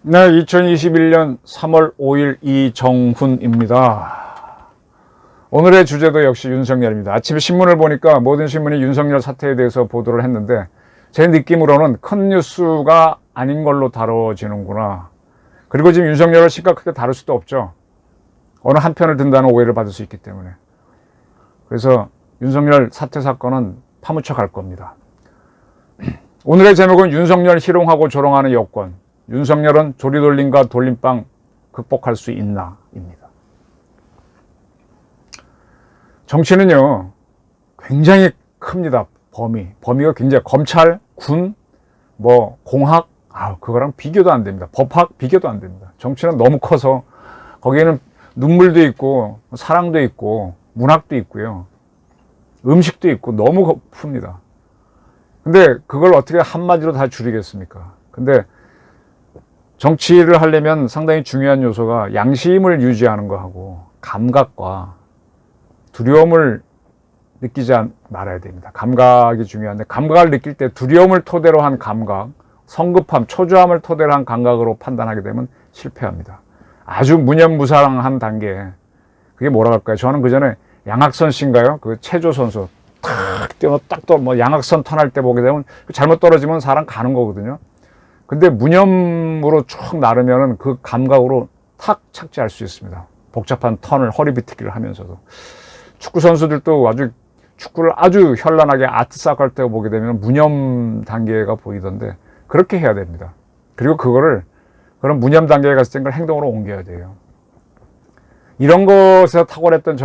네, 2021년 3월 5일 이정훈입니다. 오늘의 주제도 역시 윤석열입니다. 아침에 신문을 보니까 모든 신문이 윤석열 사태에 대해서 보도를 했는데 제 느낌으로는 큰 뉴스가 아닌 걸로 다뤄지는구나. 그리고 지금 윤석열을 심각하게 다룰 수도 없죠. 어느 한편을 든다는 오해를 받을 수 있기 때문에. 그래서 윤석열 사태 사건은 파묻혀 갈 겁니다. 오늘의 제목은 윤석열 희롱하고 조롱하는 여권. 윤석열은 조리돌림과 돌림방 극복할 수 있나? 입니다. 정치는요, 굉장히 큽니다. 범위가 굉장히 검찰, 군, 공학, 그거랑 비교도 안 됩니다. 법학 비교도 안 됩니다. 정치는 너무 커서 거기에는 눈물도 있고 사랑도 있고 문학도 있고요. 음식도 있고 너무 풉니다. 근데 그걸 어떻게 한마디로 다 줄이겠습니까? 근데 정치를 하려면 상당히 중요한 요소가 양심을 유지하는 거하고 감각과 두려움을 느끼지 말아야 됩니다. 감각이 중요한데 감각을 느낄 때 두려움을 토대로 한 감각, 성급함, 초조함을 토대로 한 감각으로 판단하게 되면 실패합니다. 아주 무념무상한 단계. 그게 뭐라고 할까요? 저는 그 전에 양학선 씨인가요? 그 체조 선수 딱 양학선 턴할 때 보게 되면 잘못 떨어지면 사람 가는 거거든요. 근데 무념으로 쭉 나르면은 그 감각으로 탁 착지할 수 있습니다. 복잡한 턴을 허리 비트기를 하면서도. 축구 선수들도 축구를 아주 현란하게 아트사크 할 때 보게 되면 무념 단계가 보이던데 그렇게 해야 됩니다. 그리고 그런 무념 단계에 갔을 때 그걸 행동으로 옮겨야 돼요. 이런 것에서 탁월했던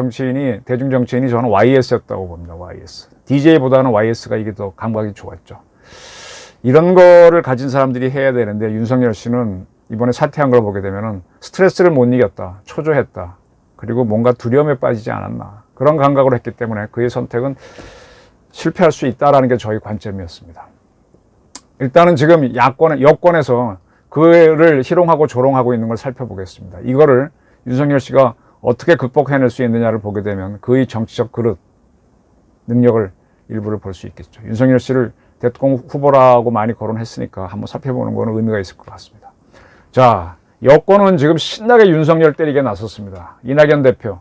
대중 정치인이 저는 YS였다고 봅니다. YS. DJ보다는 YS가 이게 더 감각이 좋았죠. 이런 거를 가진 사람들이 해야 되는데 윤석열 씨는 이번에 사퇴한 걸 보게 되면은 스트레스를 못 이겼다. 초조했다. 그리고 뭔가 두려움에 빠지지 않았나. 그런 감각으로 했기 때문에 그의 선택은 실패할 수 있다라는 게 저희 관점이었습니다. 일단은 지금 여권에서 그를 희롱하고 조롱하고 있는 걸 살펴보겠습니다. 이거를 윤석열 씨가 어떻게 극복해낼 수 있느냐를 보게 되면 그의 정치적 그릇, 능력을 일부를 볼 수 있겠죠. 윤석열 씨를 대통령 후보라고 많이 거론했으니까 한번 살펴보는 거는 의미가 있을 것 같습니다. 자, 여권은 지금 신나게 윤석열 때리게 나섰습니다. 이낙연 대표.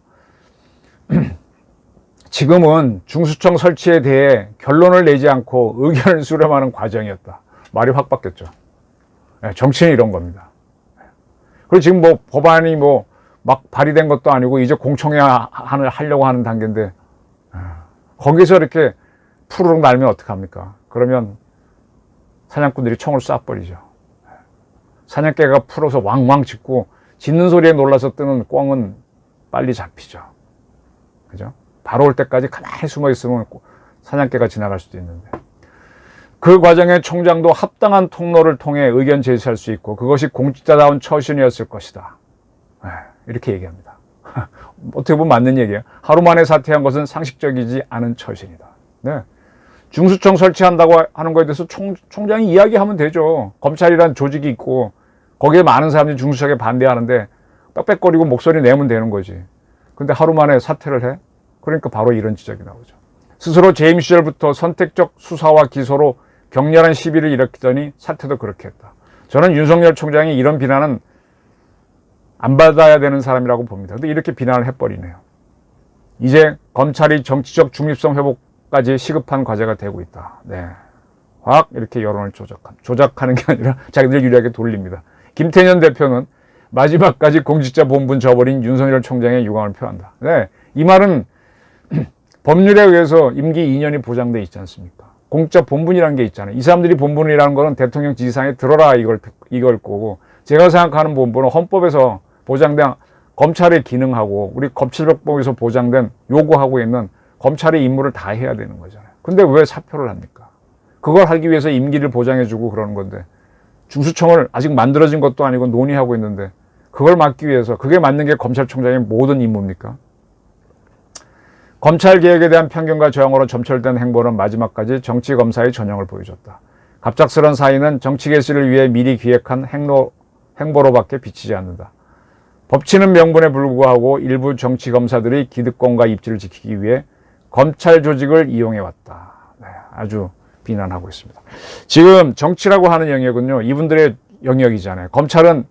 지금은 중수청 설치에 대해 결론을 내지 않고 의견을 수렴하는 과정이었다. 말이 확 바뀌었죠. 정치는 이런 겁니다. 그리고 지금 법안이 막 발의된 것도 아니고 이제 공청회 하려고 하는 단계인데 거기서 이렇게 푸르륵 날면 어떡합니까? 그러면 사냥꾼들이 총을 쏴버리죠. 사냥개가 풀어서 왕왕 짖고 짖는 소리에 놀라서 뜨는 꿩은 빨리 잡히죠. 그죠? 바로 올 때까지 가만히 숨어 있으면 사냥개가 지나갈 수도 있는데 그 과정에 총장도 합당한 통로를 통해 의견 제시할 수 있고 그것이 공직자다운 처신이었을 것이다. 이렇게 얘기합니다. 어떻게 보면 맞는 얘기예요. 하루 만에 사퇴한 것은 상식적이지 않은 처신이다. 네. 중수청 설치한다고 하는 거에 대해서 총장이 이야기하면 되죠. 검찰이란 조직이 있고 거기에 많은 사람들이 중수청에 반대하는데 빽빽거리고 목소리 내면 되는 거지. 근데 하루 만에 사퇴를 해? 그러니까 바로 이런 지적이 나오죠. 스스로 재임 시절부터 선택적 수사와 기소로 격렬한 시비를 일으키더니 사퇴도 그렇게 했다. 저는 윤석열 총장이 이런 비난은 안 받아야 되는 사람이라고 봅니다. 근데 이렇게 비난을 해버리네요. 이제 검찰이 정치적 중립성 회복까지 시급한 과제가 되고 있다. 네. 확 이렇게 여론을 조작하는 게 아니라 자기들 유리하게 돌립니다. 김태년 대표는 마지막까지 공직자 본분 저버린 윤석열 총장의 유감을 표한다. 네. 이 말은 법률에 의해서 임기 2년이 보장돼 있지 않습니까? 공직자 본분이라는 게 있잖아요. 이 사람들이 본분이라는 거는 대통령 지지상에 들어라 이걸 거고 제가 생각하는 본분은 헌법에서 보장된 검찰의 기능하고 우리 검찰법에서 보장된 요구하고 있는 검찰의 임무를 다 해야 되는 거잖아요. 근데 왜 사표를 합니까? 그걸 하기 위해서 임기를 보장해주고 그러는 건데 중수청을 아직 만들어진 것도 아니고 논의하고 있는데 그걸 막기 위해서 그게 맞는 게 검찰총장의 모든 임무입니까? 검찰개혁에 대한 편견과 저항으로 점철된 행보는 마지막까지 정치검사의 전형을 보여줬다. 갑작스런 사의는 정치 개시를 위해 미리 기획한 행보로밖에 비치지 않는다. 법치는 명분에 불구하고 일부 정치 검사들이 기득권과 입지를 지키기 위해 검찰 조직을 이용해왔다. 네, 아주 비난하고 있습니다. 지금 정치라고 하는 영역은요, 이분들의 영역이잖아요. 검찰은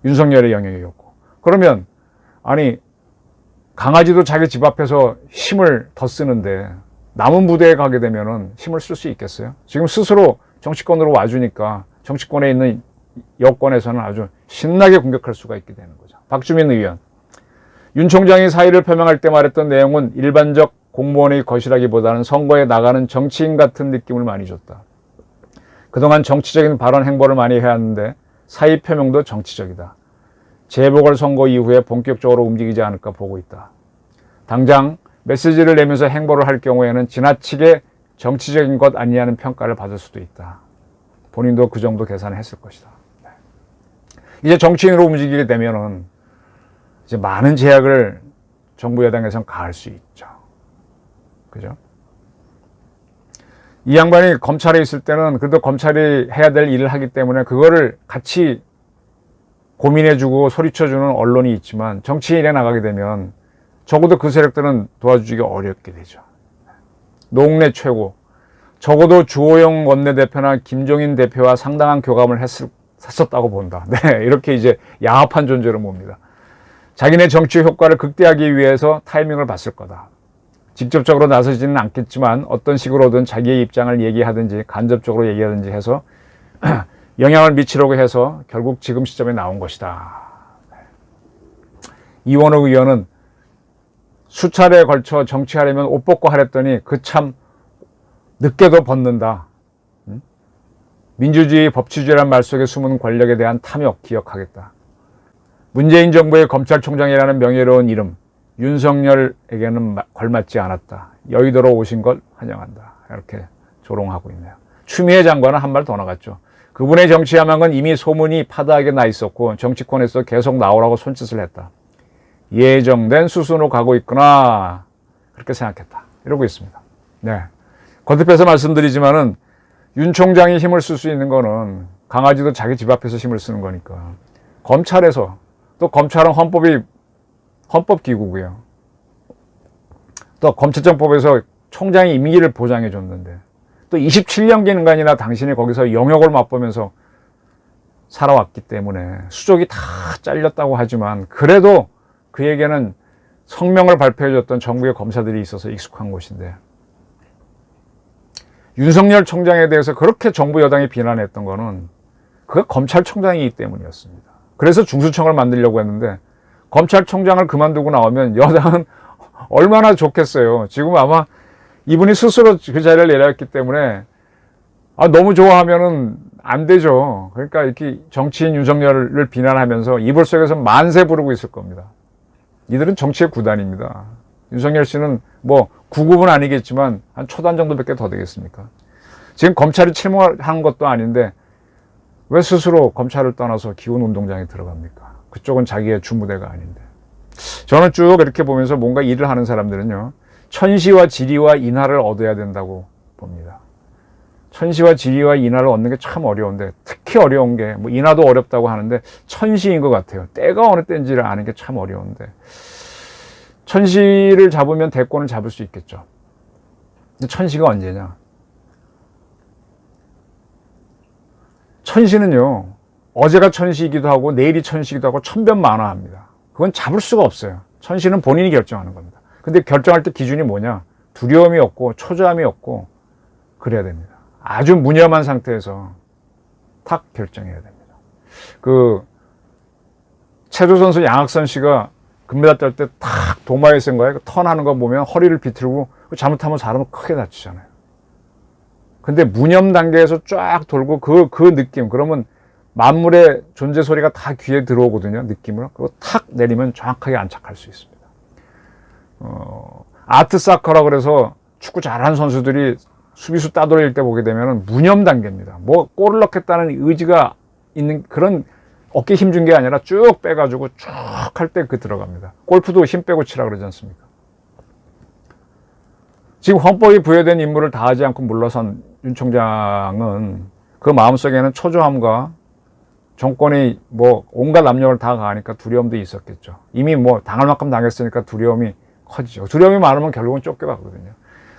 윤석열의 영역이었고. 그러면 아니 강아지도 자기 집 앞에서 힘을 더 쓰는데 남은 부대에 가게 되면은 힘을 쓸 수 있겠어요? 지금 스스로 정치권으로 와주니까 정치권에 있는 여권에서는 아주 신나게 공격할 수가 있게 되는 거죠. 박주민 의원, 윤 총장이 사의를 표명할 때 말했던 내용은 일반적 공무원의 것이라기보다는 선거에 나가는 정치인 같은 느낌을 많이 줬다. 그동안 정치적인 발언 행보를 많이 해왔는데 사의 표명도 정치적이다. 재보궐선거 이후에 본격적으로 움직이지 않을까 보고 있다. 당장 메시지를 내면서 행보를 할 경우에는 지나치게 정치적인 것 아니냐는 평가를 받을 수도 있다. 본인도 그 정도 계산을 했을 것이다. 이제 정치인으로 움직이게 되면은 이제 많은 제약을 정부 여당에서는 가할 수 있죠. 그죠? 이 양반이 검찰에 있을 때는 그래도 검찰이 해야 될 일을 하기 때문에 그거를 같이 고민해주고 소리쳐주는 언론이 있지만 정치인에 나가게 되면 적어도 그 세력들은 도와주기가 어렵게 되죠. 노웅래 최고, 적어도 주호영 원내대표나 김종인 대표와 상당한 교감을 했었다고 본다. 네, 이렇게 이제 야합한 존재로 봅니다. 자기네 정치 효과를 극대화하기 위해서 타이밍을 봤을 거다. 직접적으로 나서지는 않겠지만 어떤 식으로든 자기의 입장을 얘기하든지 간접적으로 얘기하든지 해서 영향을 미치려고 해서 결국 지금 시점에 나온 것이다. 이원욱 의원은 수차례에 걸쳐 정치하려면 옷 벗고 하랬더니 그 참 늦게도 벗는다. 민주주의, 법치주의란 말 속에 숨은 권력에 대한 탐욕 기억하겠다. 문재인 정부의 검찰총장이라는 명예로운 이름, 윤석열에게는 걸맞지 않았다. 여의도로 오신 걸 환영한다. 이렇게 조롱하고 있네요. 추미애 장관은 한 발 더 나갔죠. 그분의 정치 야망은 이미 소문이 파다하게 나 있었고 정치권에서 계속 나오라고 손짓을 했다. 예정된 수순으로 가고 있구나. 그렇게 생각했다. 이러고 있습니다. 네. 거듭해서 말씀드리지만은 윤 총장이 힘을 쓸 수 있는 거는 강아지도 자기 집 앞에서 힘을 쓰는 거니까. 검찰에서, 또 검찰은 헌법기구고요. 또 검찰청법에서 총장이 임기를 보장해 줬는데 또 27년간이나 당신이 거기서 영역을 맛보면서 살아왔기 때문에 수족이 다 잘렸다고 하지만 그래도 그에게는 성명을 발표해줬던 정부의 검사들이 있어서 익숙한 곳인데 윤석열 총장에 대해서 그렇게 정부 여당이 비난했던 거는 그가 검찰총장이기 때문이었습니다. 그래서 중수청을 만들려고 했는데 검찰총장을 그만두고 나오면 여당은 얼마나 좋겠어요. 지금 아마 이분이 스스로 그 자리를 내렸기 때문에 너무 좋아하면은 안 되죠. 그러니까 이렇게 정치인 윤석열을 비난하면서 이불 속에서 만세 부르고 있을 겁니다. 이들은 정치의 구단입니다. 윤석열 씨는 뭐 9급은 아니겠지만 한 초단 정도밖에 더 되겠습니까? 지금 검찰이 침묵하는 것도 아닌데 왜 스스로 검찰을 떠나서 기훈운동장에 들어갑니까? 그쪽은 자기의 주무대가 아닌데. 저는 쭉 이렇게 보면서 뭔가 일을 하는 사람들은요, 천시와 지리와 인하를 얻어야 된다고 봅니다. 천시와 지리와 인하를 얻는 게 참 어려운데, 특히 어려운 게, 뭐 인하도 어렵다고 하는데 천시인 것 같아요. 때가 어느 때인지를 아는 게 참 어려운데, 천시를 잡으면 대권을 잡을 수 있겠죠. 근데 천시가 언제냐? 천시는요, 어제가 천시이기도 하고 내일이 천시이기도 하고 천변만화합니다. 그건 잡을 수가 없어요. 천시는 본인이 결정하는 겁니다. 근데 결정할 때 기준이 뭐냐? 두려움이 없고 초조함이 없고 그래야 됩니다. 아주 무념한 상태에서 탁 결정해야 됩니다. 그 체조 선수 양학선 씨가 금메달 딸 때 탁 도마에 쓴 거예요. 턴하는 거 보면 허리를 비틀고 잘못하면 사람은 크게 다치잖아요. 근데 무념 단계에서 쫙 돌고 그 느낌, 그러면 만물의 존재 소리가 다 귀에 들어오거든요. 느낌으로. 그리고 탁 내리면 정확하게 안착할 수 있습니다. 아트 사커라 그래서 축구 잘하는 선수들이 수비수 따돌릴 때 보게 되면 무념 단계입니다. 뭐 골을 넣겠다는 의지가 있는 그런 어깨 힘 준 게 아니라 쭉 빼가지고 쭉 할 때 그 들어갑니다. 골프도 힘 빼고 치라 그러지 않습니까? 지금 헌법이 부여된 임무를 다하지 않고 물러선 윤 총장은 그 마음속에는 초조함과 정권이 뭐 온갖 압력을 다 가하니까 두려움도 있었겠죠. 이미 뭐 당할 만큼 당했으니까 두려움이 커지죠. 두려움이 많으면 결국은 쫓겨가거든요.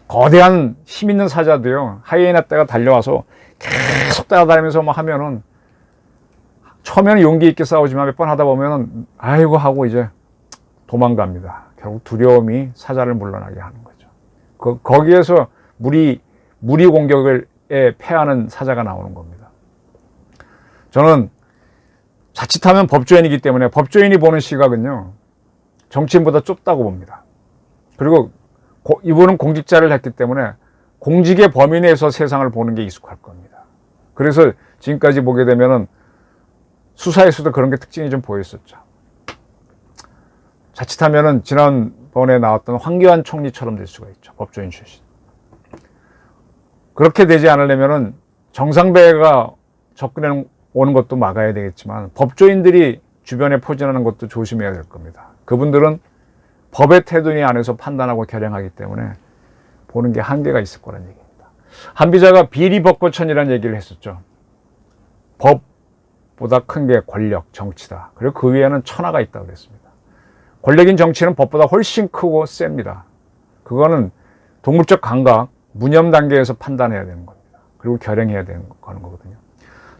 거대한 힘 있는 사자도요, 하이에나 떼가 달려와서 계속 따라다니면서 뭐 하면은, 처음에는 용기 있게 싸우지만 몇 번 하다 보면은, 아이고 하고 이제 도망갑니다. 결국 두려움이 사자를 물러나게 하는 거죠. 거기에서 무리 공격을 패하는 사자가 나오는 겁니다. 저는 자칫하면 법조인이기 때문에 법조인이 보는 시각은요, 정치인보다 좁다고 봅니다. 그리고 이분은 공직자를 했기 때문에 공직의 범위 내에서 세상을 보는 게 익숙할 겁니다. 그래서 지금까지 보게 되면은 수사에서도 그런 게 특징이 좀 보였었죠. 자칫하면은 지난번에 나왔던 황교안 총리처럼 될 수가 있죠. 법조인 출신. 그렇게 되지 않으려면은 정상배가 접근해 오는 것도 막아야 되겠지만 법조인들이 주변에 포진하는 것도 조심해야 될 겁니다. 그분들은 법의 태도니 안에서 판단하고 결정하기 때문에 보는 게 한계가 있을 거란 얘기입니다. 한 비자가 비리법거천이라는 얘기를 했었죠. 법보다 큰 게 권력, 정치다. 그리고 그 위에는 천하가 있다고 그랬습니다. 권력인 정치는 법보다 훨씬 크고 셉니다. 그거는 동물적 감각, 무념 단계에서 판단해야 되는 겁니다. 그리고 결정해야 되는 거거든요.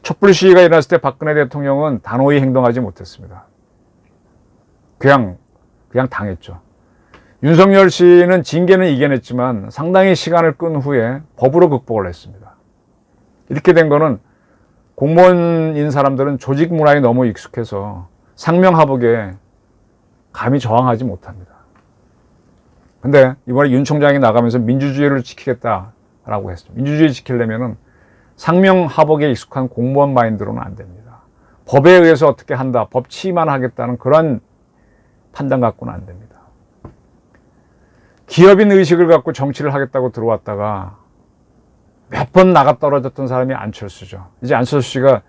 촛불 시위가 일어났을 때 박근혜 대통령은 단호히 행동하지 못했습니다. 그냥 당했죠. 윤석열 씨는 징계는 이겨냈지만 상당히 시간을 끈 후에 법으로 극복을 했습니다. 이렇게 된 거는 공무원인 사람들은 조직 문화에 너무 익숙해서 상명하복에 감히 저항하지 못합니다. 근데 이번에 윤 총장이 나가면서 민주주의를 지키겠다라고 했습니다. 민주주의 지키려면은 상명하복에 익숙한 공무원 마인드로는 안 됩니다. 법에 의해서 어떻게 한다, 법 치만 하겠다는 그런 판단 갖고는 안 됩니다. 기업인 의식을 갖고 정치를 하겠다고 들어왔다가 몇 번 나가 떨어졌던 사람이 안철수죠. 이제 안철수 씨가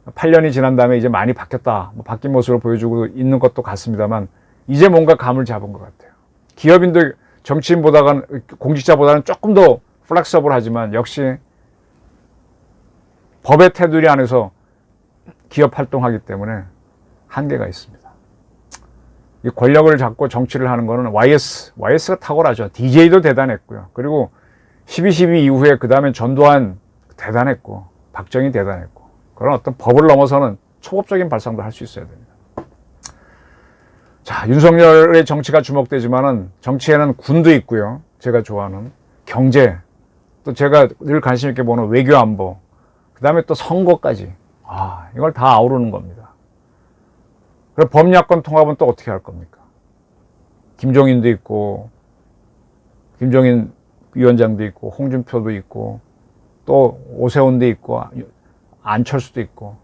8년이 지난 다음에 이제 많이 바뀌었다, 뭐 바뀐 모습을 보여주고 있는 것도 같습니다만 이제 뭔가 감을 잡은 것 같아요. 기업인도 정치인보다는, 공직자보다는 조금 더 플렉서블하지만 역시 법의 테두리 안에서 기업 활동하기 때문에 한계가 있습니다. 이 권력을 잡고 정치를 하는 거는 YS가 탁월하죠. DJ도 대단했고요. 그리고 12.12 이후에 그 다음에 전두환 대단했고, 박정희 대단했고, 그런 어떤 법을 넘어서는 초법적인 발상도 할 수 있어야 됩니다. 자, 윤석열의 정치가 주목되지만은 정치에는 군도 있고요. 제가 좋아하는 경제, 또 제가 늘 관심 있게 보는 외교 안보, 그 다음에 또 선거까지. 이걸 다 아우르는 겁니다. 그럼 범야권 통합은 또 어떻게 할 겁니까? 김종인도 있고, 김종인 위원장도 있고, 홍준표도 있고, 또 오세훈도 있고, 안철수도 있고.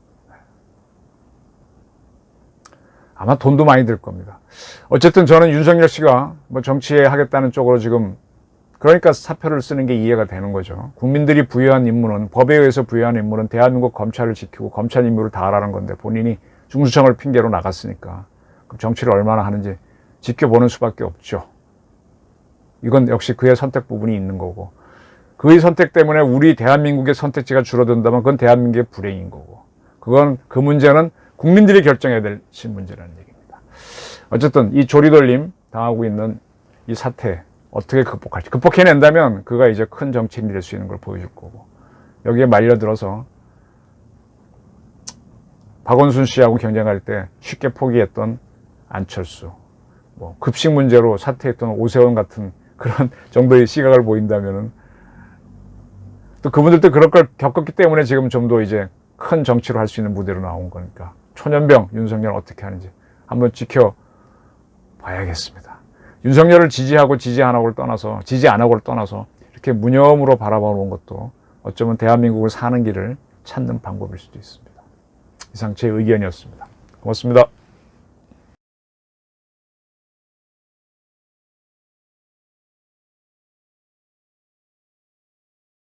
아마 돈도 많이 들 겁니다. 어쨌든 저는 윤석열 씨가 뭐 정치에 하겠다는 쪽으로 지금, 그러니까 사표를 쓰는 게 이해가 되는 거죠. 국민들이 부여한 임무는, 법에 의해서 부여한 임무는 대한민국 검찰을 지키고 검찰 임무를 다하라는 건데 본인이 중수청을 핑계로 나갔으니까 그럼 정치를 얼마나 하는지 지켜보는 수밖에 없죠. 이건 역시 그의 선택 부분이 있는 거고, 그의 선택 때문에 우리 대한민국의 선택지가 줄어든다면 그건 대한민국의 불행인 거고, 그 문제는 국민들이 결정해야 될 문제라는 얘기입니다. 어쨌든 이 조리돌림 당하고 있는 이 사태 어떻게 극복할지, 극복해낸다면 그가 이제 큰 정치인이 될 수 있는 걸 보여줄 거고, 여기에 말려들어서 박원순 씨하고 경쟁할 때 쉽게 포기했던 안철수, 뭐 급식 문제로 사퇴했던 오세훈 같은 그런 정도의 시각을 보인다면은, 또 그분들도 그럴 걸 겪었기 때문에 지금 좀 더 이제 큰 정치로 할 수 있는 무대로 나온 거니까 초년병 윤석열 어떻게 하는지 한번 지켜봐야겠습니다. 윤석열을 지지하고 지지 안 하고를 떠나서 이렇게 무념으로 바라보는 것도 어쩌면 대한민국을 사는 길을 찾는 방법일 수도 있습니다. 이상 제 의견이었습니다. 고맙습니다.